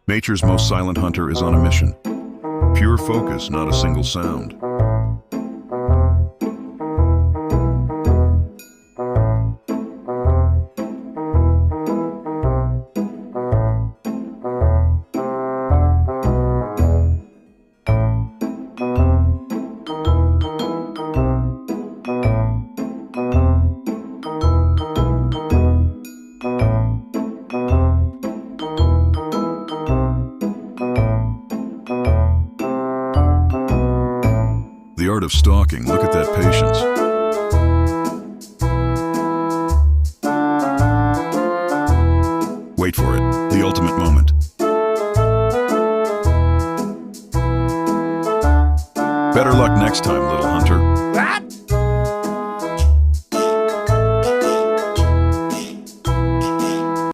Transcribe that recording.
Nature's most silent hunter is on a mission. Pure focus, not a single sound. The art of stalking, look at that patience. Wait for it, the ultimate moment. Better luck next time, little hunter. That